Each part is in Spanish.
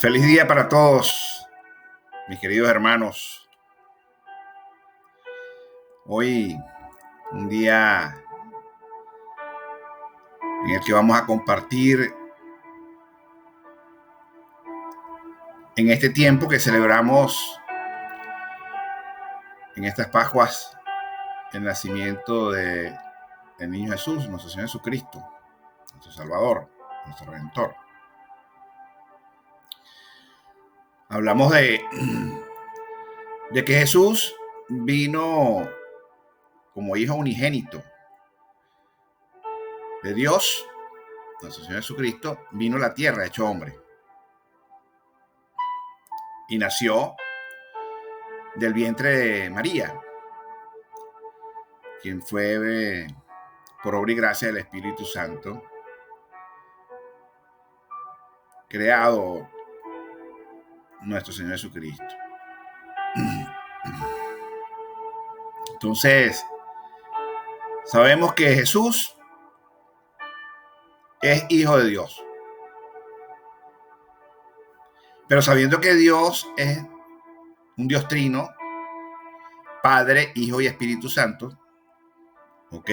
Feliz día para todos, mis queridos hermanos. Hoy, un día en el que vamos a compartir en este tiempo que celebramos en estas Pascuas el nacimiento del niño Jesús, nuestro Señor Jesucristo, nuestro Salvador, nuestro Redentor. Hablamos de que Jesús vino como hijo unigénito de Dios. Nuestro Señor Jesucristo vino a la tierra hecho hombre y nació del vientre de María, quien fue por obra y gracia del Espíritu Santo creado nuestro Señor Jesucristo. Entonces, sabemos que Jesús es hijo de Dios. Pero sabiendo que Dios es un Dios trino, Padre, Hijo y Espíritu Santo, ¿ok?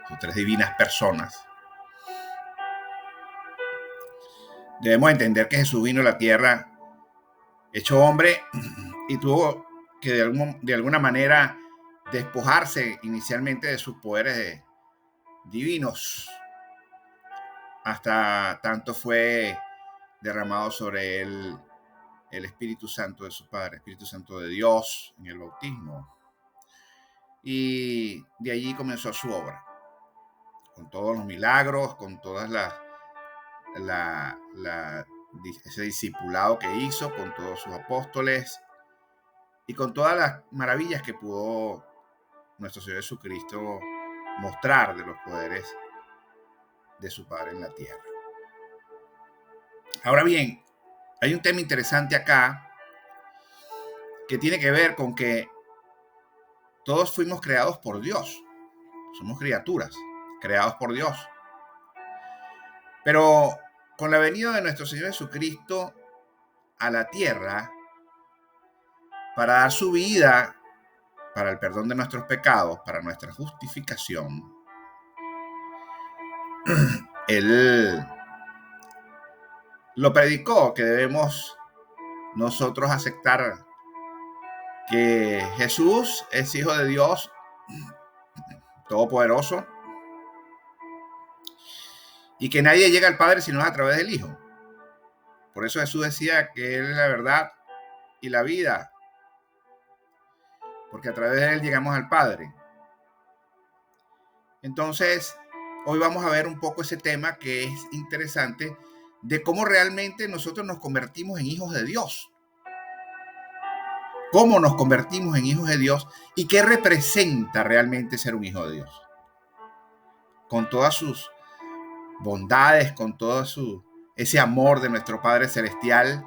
Son tres divinas personas. Debemos entender que Jesús vino a la tierra hecho hombre y tuvo que de alguna manera despojarse inicialmente de sus poderes divinos, hasta tanto fue derramado sobre él el Espíritu Santo de su Padre, el Espíritu Santo de Dios en el bautismo. Y de allí comenzó su obra, con todos los milagros, con todas ese discipulado que hizo, con todos sus apóstoles y con todas las maravillas que pudo nuestro Señor Jesucristo mostrar de los poderes de su Padre en la tierra. Ahora bien, hay un tema interesante acá que tiene que ver con que todos fuimos creados por Dios. Somos criaturas creados por Dios. Pero con la venida de nuestro Señor Jesucristo a la tierra para dar su vida para el perdón de nuestros pecados, para nuestra justificación, Él lo predicó, que debemos nosotros aceptar que Jesús es hijo de Dios todopoderoso y que nadie llega al Padre sino a través del Hijo. Por eso Jesús decía que Él es la verdad y la vida, porque a través de Él llegamos al Padre. Entonces, hoy vamos a ver un poco ese tema que es interesante, de cómo realmente nosotros nos convertimos en hijos de Dios. Cómo nos convertimos en hijos de Dios y qué representa realmente ser un hijo de Dios. Con todas sus bondades, con todo ese amor de nuestro Padre Celestial,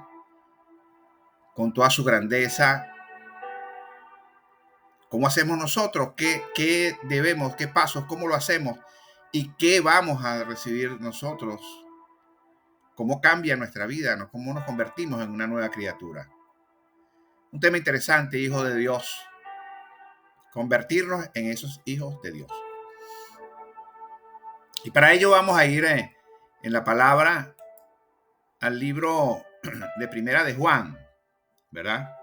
con toda su grandeza. ¿Cómo hacemos nosotros? ¿Qué debemos? ¿Qué pasos? ¿Cómo lo hacemos? ¿Y qué vamos a recibir nosotros? ¿Cómo cambia nuestra vida? ¿Cómo nos convertimos en una nueva criatura? Un tema interesante, hijos de Dios. Convertirnos en esos hijos de Dios. Y para ello vamos a ir en la palabra al libro de Primera de Juan, ¿verdad?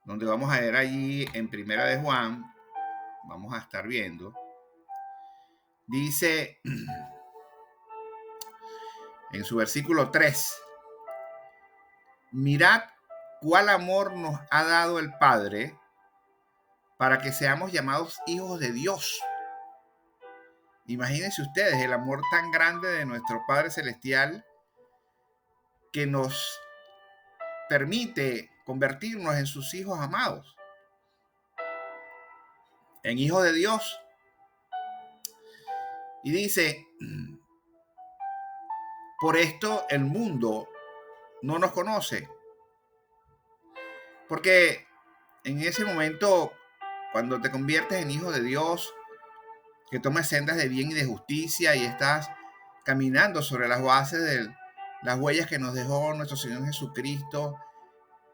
Donde vamos a ver allí en Primera de Juan, vamos a estar viendo, dice en su versículo 3, mirad cuál amor nos ha dado el Padre para que seamos llamados hijos de Dios. Imagínense ustedes el amor tan grande de nuestro Padre Celestial que nos permite convertirnos en sus hijos amados, en hijos de Dios. Y dice, por esto el mundo no nos conoce. Porque en ese momento, cuando te conviertes en hijo de Dios, que tomas sendas de bien y de justicia y estás caminando sobre las bases las huellas que nos dejó nuestro Señor Jesucristo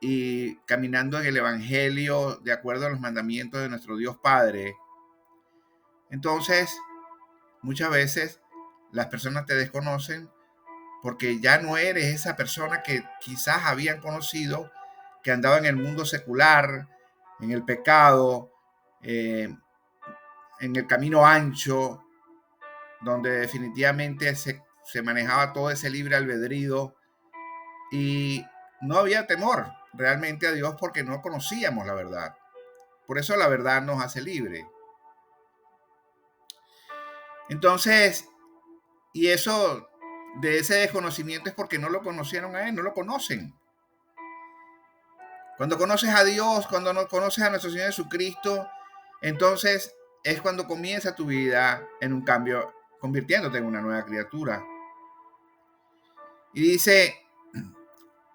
y caminando en el Evangelio de acuerdo a los mandamientos de nuestro Dios Padre, entonces muchas veces las personas te desconocen porque ya no eres esa persona que quizás habían conocido, que andaba en el mundo secular, en el pecado, en el camino ancho, donde definitivamente se manejaba todo ese libre albedrío y no había temor realmente a Dios porque no conocíamos la verdad. Por eso la verdad nos hace libre. Entonces, y eso de ese desconocimiento es porque no lo conocieron a Él, no lo conocen. Cuando conoces a Dios, cuando no conoces a nuestro Señor Jesucristo, entonces es cuando comienza tu vida en un cambio, convirtiéndote en una nueva criatura. Y dice,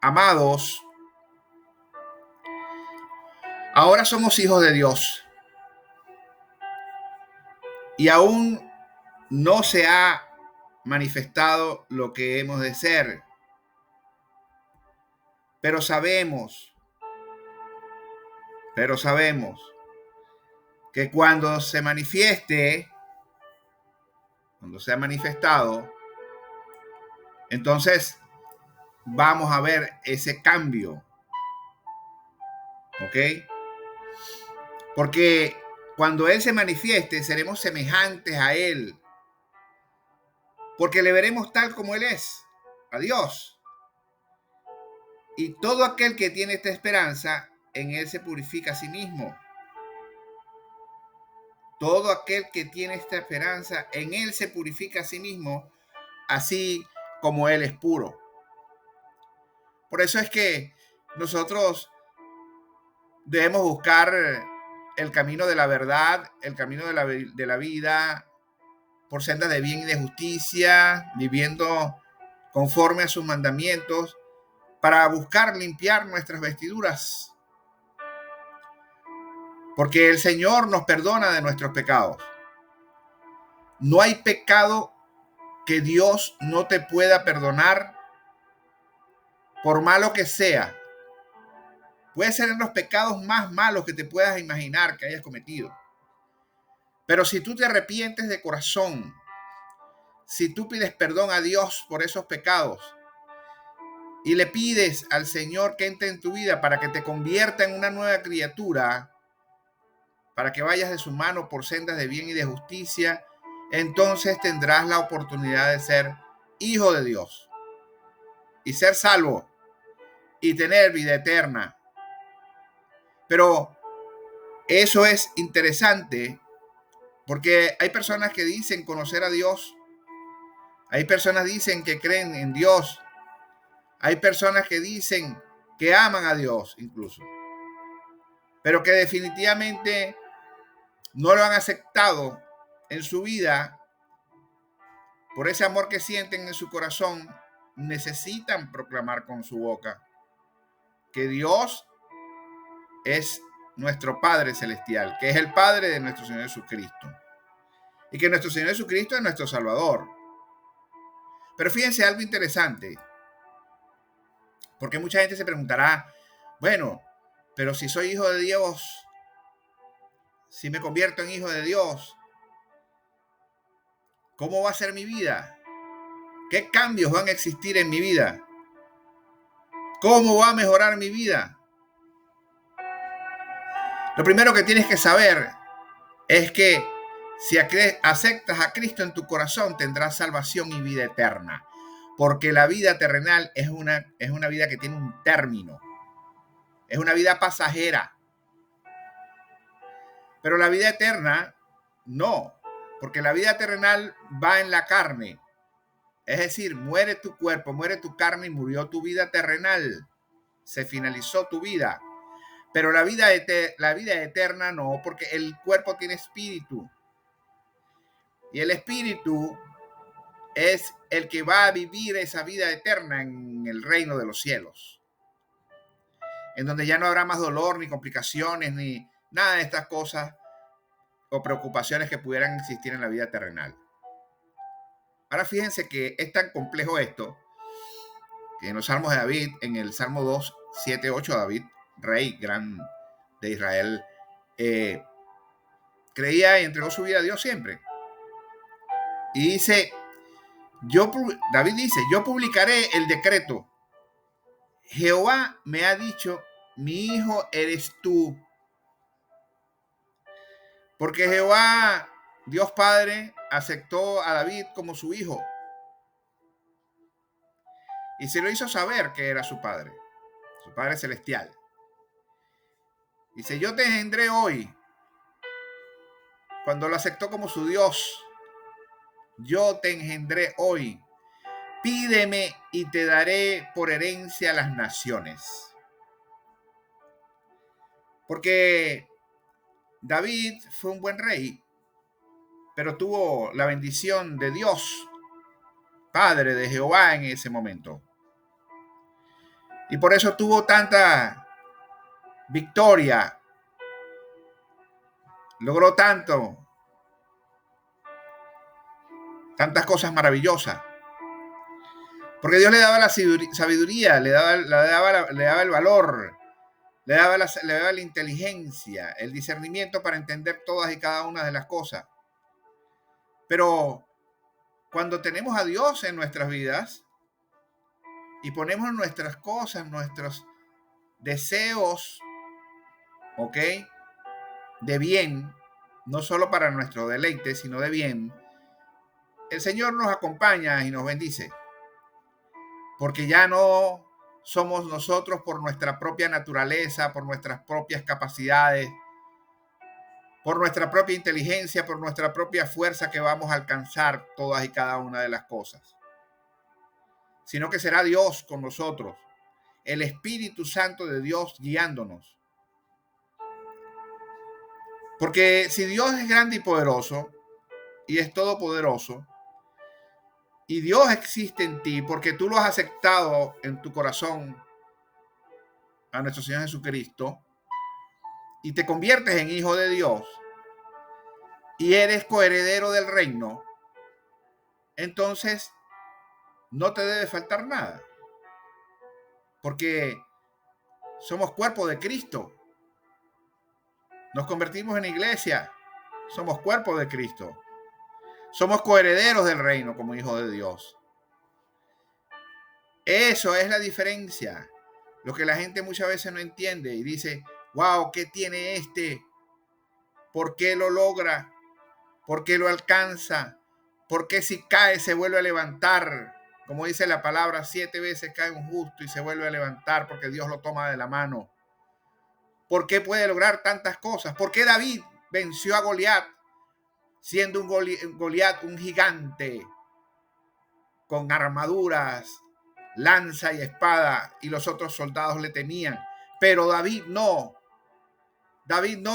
amados, ahora somos hijos de Dios y aún no se ha manifestado lo que hemos de ser, pero sabemos que cuando se manifieste, cuando sea manifestado, entonces vamos a ver ese cambio, ¿ok? Porque cuando Él se manifieste, seremos semejantes a Él, porque le veremos tal como Él es, a Dios. Y todo aquel que tiene esta esperanza, en Él se purifica a sí mismo. Todo aquel que tiene esta esperanza, en Él se purifica a sí mismo, así como Él es puro. Por eso es que nosotros debemos buscar el camino de la verdad, el camino de la vida, por sendas de bien y de justicia, viviendo conforme a sus mandamientos, para buscar limpiar nuestras vestiduras. Porque el Señor nos perdona de nuestros pecados. No hay pecado que Dios no te pueda perdonar, por malo que sea. Puede ser en los pecados más malos que te puedas imaginar que hayas cometido. Pero si tú te arrepientes de corazón, si tú pides perdón a Dios por esos pecados y le pides al Señor que entre en tu vida para que te convierta en una nueva criatura, para que vayas de su mano por sendas de bien y de justicia, entonces tendrás la oportunidad de ser hijo de Dios y ser salvo y tener vida eterna. Pero eso es interesante porque hay personas que dicen conocer a Dios, hay personas que dicen que creen en Dios, hay personas que dicen que aman a Dios incluso, pero que definitivamente no lo han aceptado en su vida. Por ese amor que sienten en su corazón, necesitan proclamar con su boca que Dios es nuestro Padre Celestial, que es el Padre de nuestro Señor Jesucristo, y que nuestro Señor Jesucristo es nuestro Salvador. Pero fíjense algo interesante, porque mucha gente se preguntará, bueno, pero si soy hijo de Dios, si me convierto en hijo de Dios, ¿cómo va a ser mi vida? ¿Qué cambios van a existir en mi vida? ¿Cómo va a mejorar mi vida? Lo primero que tienes que saber es que si aceptas a Cristo en tu corazón, tendrás salvación y vida eterna. Porque la vida terrenal es una vida que tiene un término. Es una vida pasajera. Pero la vida eterna, no. Porque la vida terrenal va en la carne. Es decir, muere tu cuerpo, muere tu carne y murió tu vida terrenal. Se finalizó tu vida. Pero la vida eterna no, porque el cuerpo tiene espíritu. Y el espíritu es el que va a vivir esa vida eterna en el reino de los cielos, en donde ya no habrá más dolor, ni complicaciones, ni nada de estas cosas o preocupaciones que pudieran existir en la vida terrenal. Ahora fíjense que es tan complejo esto, En los salmos de David, en el Salmo 2, 7, 8, David, rey gran de Israel, creía y entregó su vida a Dios siempre. Y dice, David dice, yo publicaré el decreto. Jehová me ha dicho, mi hijo eres tú. Porque Jehová, Dios Padre, aceptó a David como su hijo. Y se lo hizo saber que era su padre celestial. Dice, yo te engendré hoy. Cuando lo aceptó como su Dios, yo te engendré hoy. Pídeme y te daré por herencia las naciones. Porque David fue un buen rey, pero tuvo la bendición de Dios, Padre de Jehová en ese momento. Y por eso tuvo tanta victoria, logró tantas cosas maravillosas. Porque Dios le daba la sabiduría, le daba el valor, le daba la inteligencia, el discernimiento para entender todas y cada una de las cosas. Pero cuando tenemos a Dios en nuestras vidas y ponemos nuestras cosas, nuestros deseos, ¿ok?, de bien, no solo para nuestro deleite, sino de bien, el Señor nos acompaña y nos bendice. Porque ya no somos nosotros por nuestra propia naturaleza, por nuestras propias capacidades, por nuestra propia inteligencia, por nuestra propia fuerza que vamos a alcanzar todas y cada una de las cosas, sino que será Dios con nosotros, el Espíritu Santo de Dios guiándonos. Porque si Dios es grande y poderoso y es todopoderoso, y Dios existe en ti porque tú lo has aceptado en tu corazón a nuestro Señor Jesucristo y te conviertes en hijo de Dios y eres coheredero del reino, entonces no te debe faltar nada, porque somos cuerpo de Cristo. Nos convertimos en iglesia, somos cuerpo de Cristo. Somos coherederos del reino como hijos de Dios. Eso es la diferencia. Lo que la gente muchas veces no entiende y dice, wow, ¿qué tiene este? ¿Por qué lo logra? ¿Por qué lo alcanza? ¿Por qué si cae se vuelve a levantar? Como dice la palabra, 7 veces cae un justo y se vuelve a levantar porque Dios lo toma de la mano. ¿Por qué puede lograr tantas cosas? ¿Por qué David venció a Goliat siendo un Goliat un gigante con armaduras, lanza y espada, y los otros soldados le temían? Pero David no,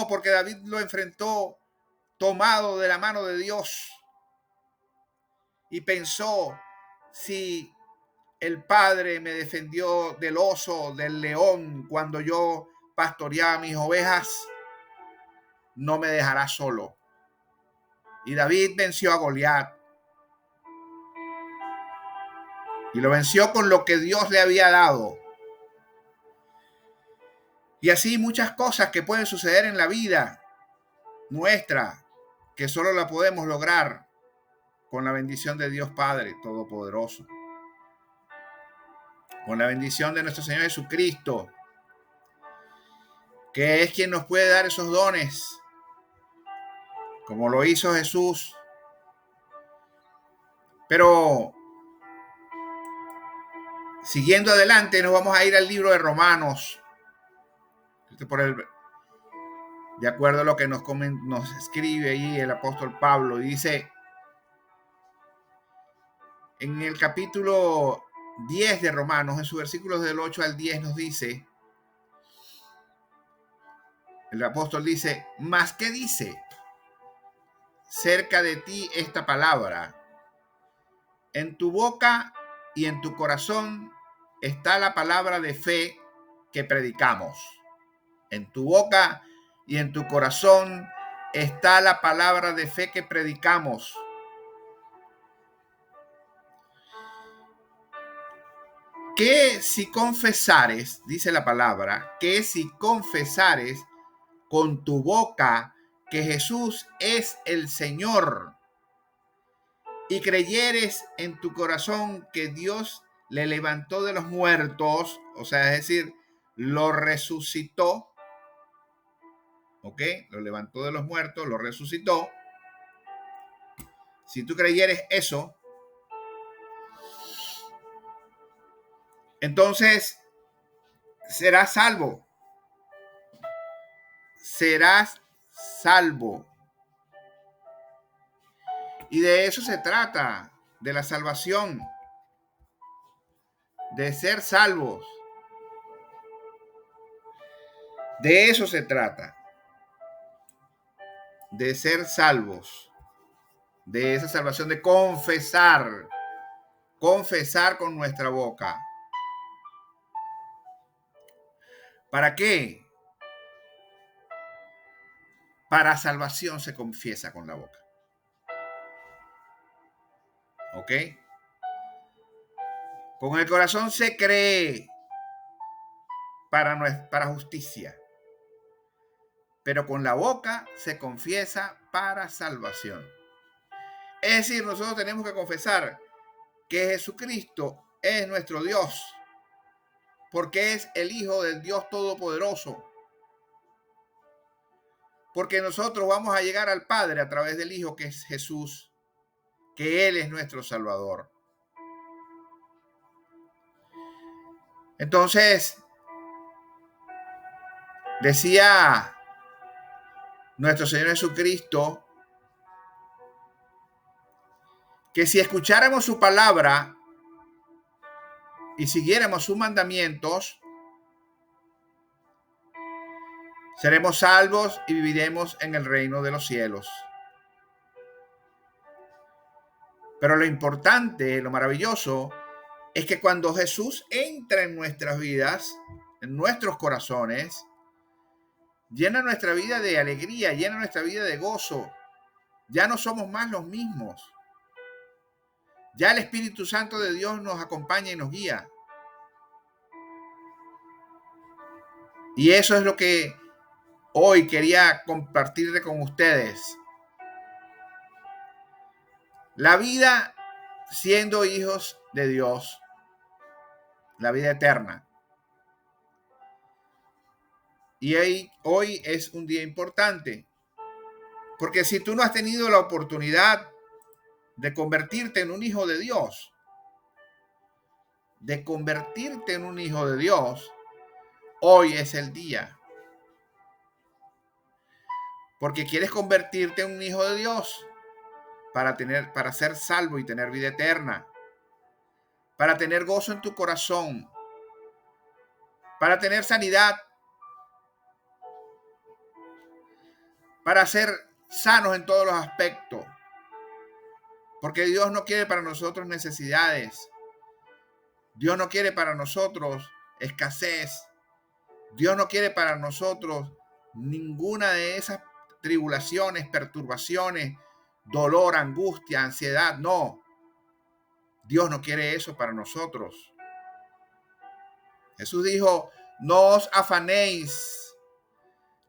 porque David lo enfrentó tomado de la mano de Dios y pensó, si el Padre me defendió del oso, del león, cuando yo pastoreaba mis ovejas, no me dejará solo. Y David venció a Goliat. Y lo venció con lo que Dios le había dado. Y así muchas cosas que pueden suceder en la vida nuestra, que solo la podemos lograr con la bendición de Dios Padre Todopoderoso. Con la bendición de nuestro Señor Jesucristo, que es quien nos puede dar esos dones, como lo hizo Jesús. Pero siguiendo adelante, nos vamos a ir al libro de Romanos, de acuerdo a lo que nos escribe ahí el apóstol Pablo, y dice en el capítulo 10 de Romanos, en sus versículos del 8 al 10, nos dice, el apóstol dice, ¿mas qué dice? Cerca de ti esta palabra, en tu boca y en tu corazón está la palabra de fe que predicamos. En tu boca y en tu corazón está la palabra de fe que predicamos. que si confesares, dice la palabra, que si confesares con tu boca que Jesús es el Señor y creyeres en tu corazón que Dios le levantó de los muertos, o sea, es decir, lo resucitó, ¿ok? Lo levantó de los muertos, lo resucitó. Si tú creyeres eso, entonces serás salvo. Serás salvo. Y de eso se trata, de la salvación, de ser salvos. De eso se trata, de ser salvos, de esa salvación, de confesar con nuestra boca. ¿Para qué? Para salvación se confiesa con la boca. ¿Ok? Con el corazón se cree para justicia, pero con la boca se confiesa para salvación. Es decir, nosotros tenemos que confesar que Jesucristo es nuestro Dios, porque es el Hijo del Dios Todopoderoso. Porque nosotros vamos a llegar al Padre a través del Hijo, que es Jesús, que Él es nuestro Salvador. Entonces, decía nuestro Señor Jesucristo que si escucháramos su palabra y siguiéramos sus mandamientos, seremos salvos y viviremos en el reino de los cielos. Pero lo importante, lo maravilloso, es que cuando Jesús entra en nuestras vidas, en nuestros corazones, llena nuestra vida de alegría, llena nuestra vida de gozo. Ya no somos más los mismos. Ya el Espíritu Santo de Dios nos acompaña y nos guía. Y eso es lo que hoy quería compartir con ustedes. La vida siendo hijos de Dios, la vida eterna. Y hoy es un día importante, porque si tú no has tenido la oportunidad de convertirte en un hijo de Dios, hoy es el día. Porque quieres convertirte en un hijo de Dios para ser salvo y tener vida eterna, para tener gozo en tu corazón, para tener sanidad, para ser sanos en todos los aspectos. Porque Dios no quiere para nosotros necesidades. Dios no quiere para nosotros escasez. Dios no quiere para nosotros ninguna de esas tribulaciones, perturbaciones, dolor, angustia, ansiedad. No. Dios no quiere eso para nosotros. Jesús dijo, no os afanéis.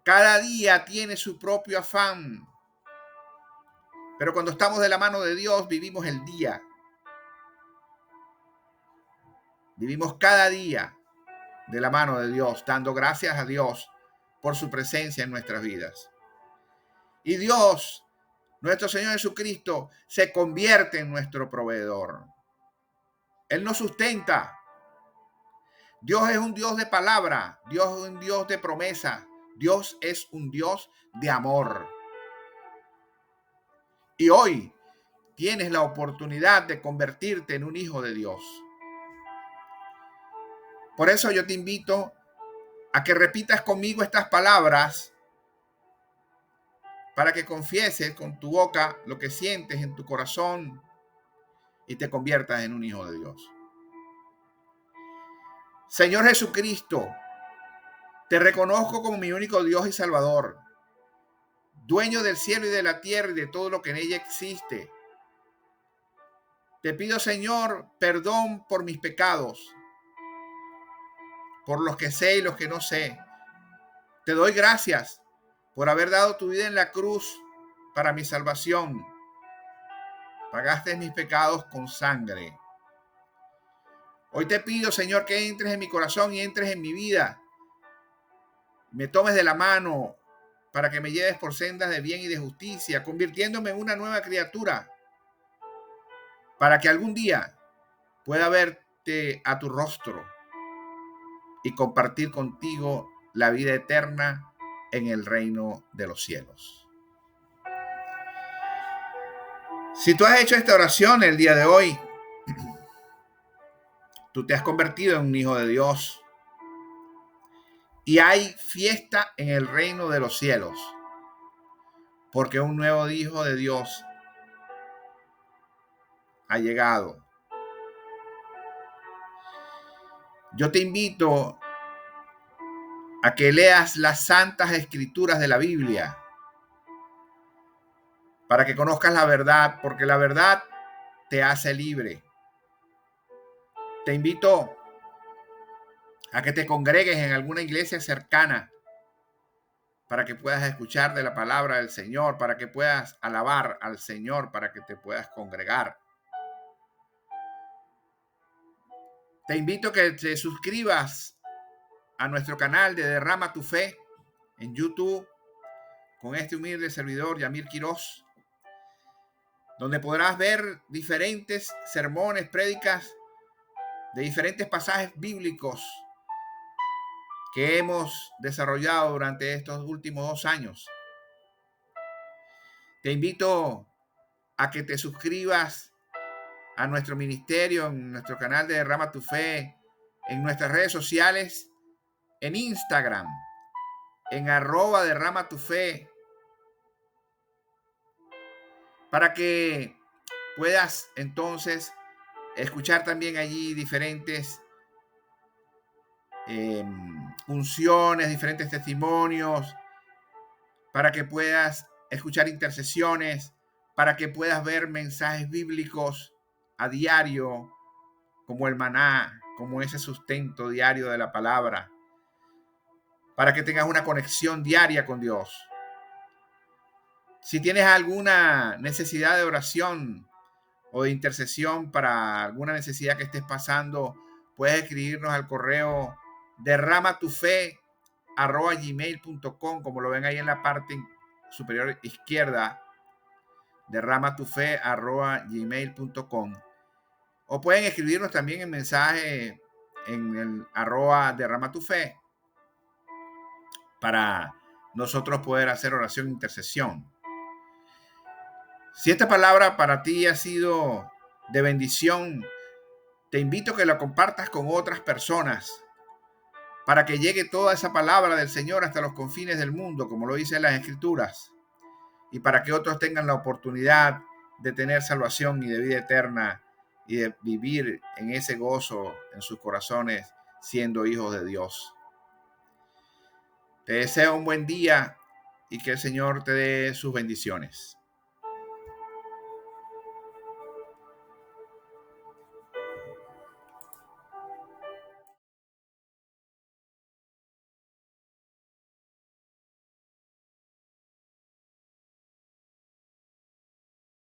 Cada día tiene su propio afán. Pero cuando estamos de la mano de Dios, vivimos el día. Vivimos cada día de la mano de Dios, dando gracias a Dios por su presencia en nuestras vidas. Y Dios, nuestro Señor Jesucristo, se convierte en nuestro proveedor. Él nos sustenta. Dios es un Dios de palabra. Dios es un Dios de promesa. Dios es un Dios de amor. Y hoy tienes la oportunidad de convertirte en un hijo de Dios. Por eso yo te invito a que repitas conmigo estas palabras para que confieses con tu boca lo que sientes en tu corazón y te conviertas en un hijo de Dios. Señor Jesucristo, te reconozco como mi único Dios y Salvador, dueño del cielo y de la tierra y de todo lo que en ella existe. Te pido, Señor, perdón por mis pecados. por los que sé y los que no sé. Te doy gracias por haber dado tu vida en la cruz para mi salvación. Pagaste mis pecados con sangre. Hoy te pido, Señor, que entres en mi corazón y entres en mi vida. Me tomes de la mano para que me lleves por sendas de bien y de justicia, convirtiéndome en una nueva criatura, para que algún día pueda verte a tu rostro y compartir contigo la vida eterna en el reino de los cielos. Si tú has hecho esta oración el día de hoy, tú te has convertido en un hijo de Dios y hay fiesta en el reino de los cielos, porque un nuevo hijo de Dios ha llegado. Yo te invito a que leas las santas escrituras de la Biblia para que conozcas la verdad, porque la verdad te hace libre. Te invito a que te congregues en alguna iglesia cercana para que puedas escuchar de la palabra del Señor, para que puedas alabar al Señor, para que te puedas congregar. Te invito a que te suscribas a nuestro canal de Derrama tu Fe en YouTube con este humilde servidor Yamir Quiroz, donde podrás ver diferentes sermones, prédicas de diferentes pasajes bíblicos que hemos desarrollado durante estos últimos 2 años. Te invito a que te suscribas a nuestro ministerio, en nuestro canal de Derrama tu Fe, en nuestras redes sociales, en Instagram, en @derrama tu fe, para que puedas entonces escuchar también allí diferentes unciones, diferentes testimonios, para que puedas escuchar intercesiones, para que puedas ver mensajes bíblicos a diario, como el maná, como ese sustento diario de la palabra, para que tengas una conexión diaria con Dios. Si tienes alguna necesidad de oración o de intercesión para alguna necesidad que estés pasando, puedes escribirnos al correo derramatufe@gmail.com, como lo ven ahí en la parte superior izquierda, derramatufe@gmail.com. O pueden escribirnos también en mensaje en el @derramatufe para nosotros poder hacer oración e intercesión. Si esta palabra para ti ha sido de bendición, te invito a que la compartas con otras personas para que llegue toda esa palabra del Señor hasta los confines del mundo, como lo dice en las Escrituras, y para que otros tengan la oportunidad de tener salvación y de vida eterna y de vivir en ese gozo en sus corazones siendo hijos de Dios. Te deseo un buen día y que el Señor te dé sus bendiciones.